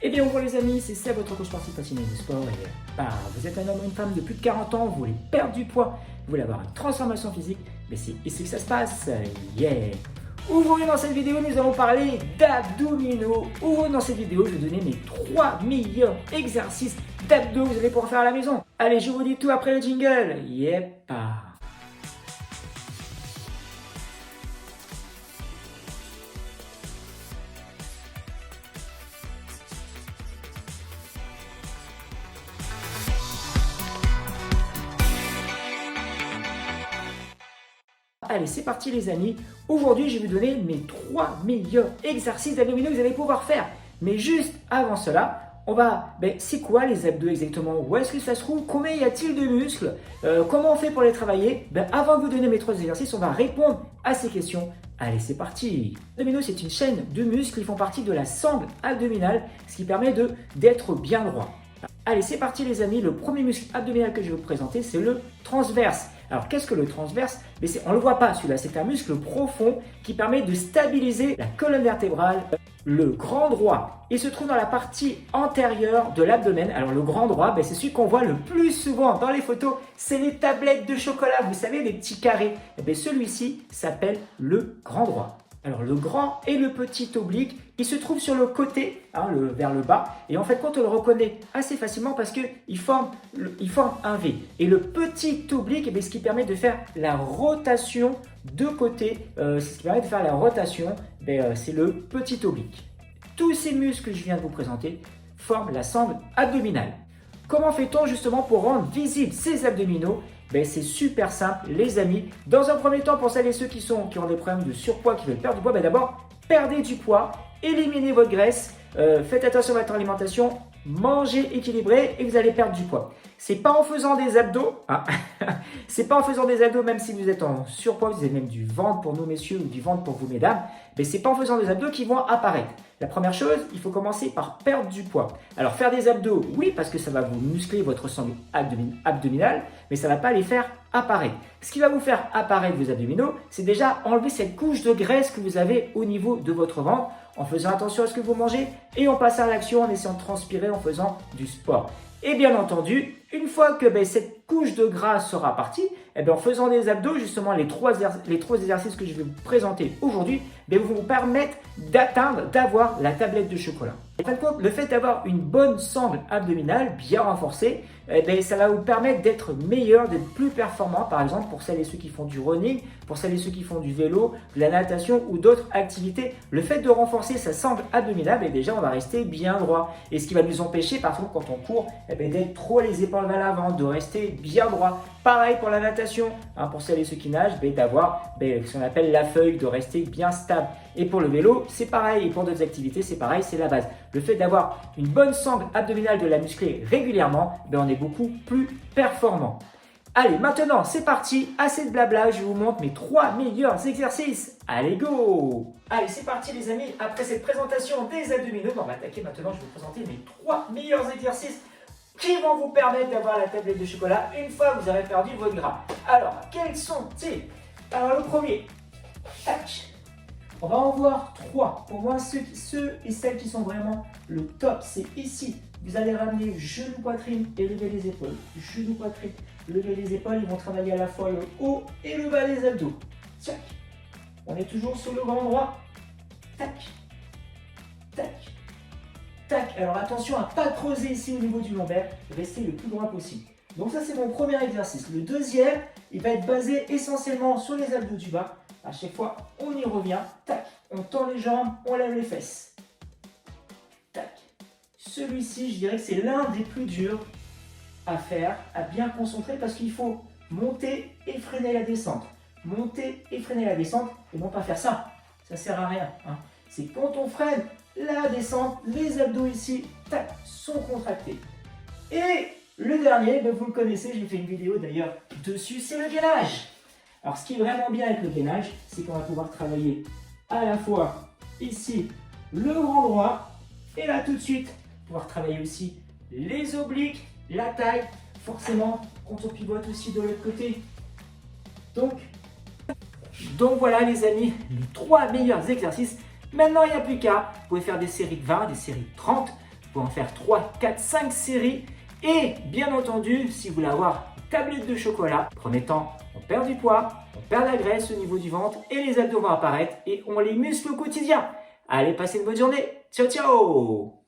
Eh bien bonjour les amis, c'est Seb, votre coach sportif passionné de sport et vous êtes un homme ou une femme de plus de 40 ans, vous voulez perdre du poids, vous voulez avoir une transformation physique, mais c'est ici que ça se passe, yeah. Aujourd'hui dans cette vidéo, nous allons parler d'abdominaux. Aujourd'hui dans cette vidéo, je vais donner mes 3 meilleurs exercices d'abdos que vous allez pouvoir faire à la maison. Allez, je vous dis tout après le jingle, yep. Allez, c'est parti les amis. Aujourd'hui, je vais vous donner mes 3 meilleurs exercices d'abdominaux que vous allez pouvoir faire. Mais juste avant cela, on va... c'est quoi les abdos exactement? Où est-ce que ça se trouve? Combien y a-t-il de muscles? Comment on fait pour les travailler? Avant de vous donner mes 3 exercices, on va répondre à ces questions. Allez, c'est parti. L'abdominaux, c'est une chaîne de muscles qui font partie de la sangle abdominale, ce qui permet d'être bien droit. Allez, c'est parti les amis. Le premier muscle abdominal que je vais vous présenter, c'est le transverse. Alors, qu'est-ce que le transverse? On ne le voit pas celui-là, c'est un muscle profond qui permet de stabiliser la colonne vertébrale. Le grand droit, il se trouve dans la partie antérieure de l'abdomen. Alors, le grand droit, c'est celui qu'on voit le plus souvent dans les photos. C'est les tablettes de chocolat, vous savez, les petits carrés. Celui-ci s'appelle le grand droit. Alors, le grand et le petit oblique, il se trouve sur le côté, vers le bas. Et en fait, quand on le reconnaît assez facilement parce qu'il forme un V. Et le petit oblique, ce qui permet de faire la rotation de côté, c'est le petit oblique. Tous ces muscles que je viens de vous présenter forment la sangle abdominale. Comment fait-on justement pour rendre visibles ces abdominaux? C'est super simple les amis. Dans un premier temps, pour celles et ceux qui ont des problèmes de surpoids, qui veulent perdre du poids, d'abord, perdez du poids, éliminez votre graisse, faites attention à votre alimentation, mangez équilibré et vous allez perdre du poids. C'est pas en faisant des abdos, c'est pas en faisant des abdos même si vous êtes en surpoids, vous avez même du ventre pour nous messieurs ou du ventre pour vous mesdames, mais c'est pas en faisant des abdos qui vont apparaître. La première chose, il faut commencer par perdre du poids. Alors faire des abdos, oui, parce que ça va vous muscler votre sangle abdominale, mais ça ne va pas les faire apparaître. Ce qui va vous faire apparaître vos abdominaux, c'est déjà enlever cette couche de graisse que vous avez au niveau de votre ventre, en faisant attention à ce que vous mangez et en passant à l'action, en essayant de transpirer, en faisant du sport. Et bien entendu, une fois que cette couche de gras sera partie, en faisant des abdos, justement les trois exercices que je vais vous présenter aujourd'hui, vont vous permettre d'avoir la tablette de chocolat. En fin de compte, le fait d'avoir une bonne sangle abdominale bien renforcée, ça va vous permettre d'être meilleur, d'être plus performant, par exemple pour celles et ceux qui font du running, pour celles et ceux qui font du vélo, de la natation ou d'autres activités. Le fait de renforcer sa sangle abdominale, déjà on va rester bien droit. Et ce qui va nous empêcher, par exemple quand on court, d'être trop les épaules vers l'avant, de rester bien droit. Pareil pour la natation, pour celles et ceux qui nagent, d'avoir ce qu'on appelle la feuille, de rester bien stable. Et pour le vélo, c'est pareil. Et pour d'autres activités, c'est pareil, c'est la base. Le fait d'avoir une bonne sangle abdominale, de la muscler régulièrement, on est beaucoup plus performant. Allez, maintenant, c'est parti. Assez de blabla, je vous montre mes 3 meilleurs exercices. Allez, go! Allez, c'est parti les amis. Après cette présentation des abdominaux, on va attaquer maintenant. Je vais vous présenter mes 3 meilleurs exercices qui vont vous permettre d'avoir la tablette de chocolat une fois que vous aurez perdu votre gras. Alors, quels sont-ils? Alors, le premier, tac. On va en voir 3. Pour moi, ceux et celles qui sont vraiment le top, c'est ici. Vous allez ramener genou, poitrine et lever les épaules. Genou, poitrine, lever les épaules. Ils vont travailler à la fois le haut et le bas des abdos. Tac. On est toujours sur le grand droit. Tac. Tac. Tac. Alors attention à ne pas creuser ici au niveau du lombaire. Restez le plus droit possible. Donc ça, c'est mon premier exercice. Le deuxième, il va être basé essentiellement sur les abdos du bas. À chaque fois, on y revient. Tac. On tend les jambes, on lève les fesses. Tac. Celui-ci, je dirais que c'est l'un des plus durs à faire, à bien concentrer parce qu'il faut monter et freiner la descente. Monter et freiner la descente et non pas faire ça. Ça ne sert à rien. C'est quand on freine la descente, les abdos ici, tac, sont contractés. Et le dernier, vous le connaissez, j'ai fait une vidéo d'ailleurs dessus, c'est le gainage. Alors ce qui est vraiment bien avec le gainage, c'est qu'on va pouvoir travailler à la fois ici le grand droit et là tout de suite pouvoir travailler aussi les obliques, la taille, forcément quand on pivote aussi de l'autre côté. Donc voilà les amis, les 3 meilleurs exercices. Maintenant il n'y a plus qu'à, vous pouvez faire des séries de 20, des séries de 30. Vous pouvez en faire 3, 4, 5 séries. Et bien entendu, si vous voulez avoir une tablette de chocolat, premier temps, on perd du poids, on perd la graisse au niveau du ventre et les abdos vont apparaître et on les muscle au quotidien. Allez, passez une bonne journée. Ciao, ciao!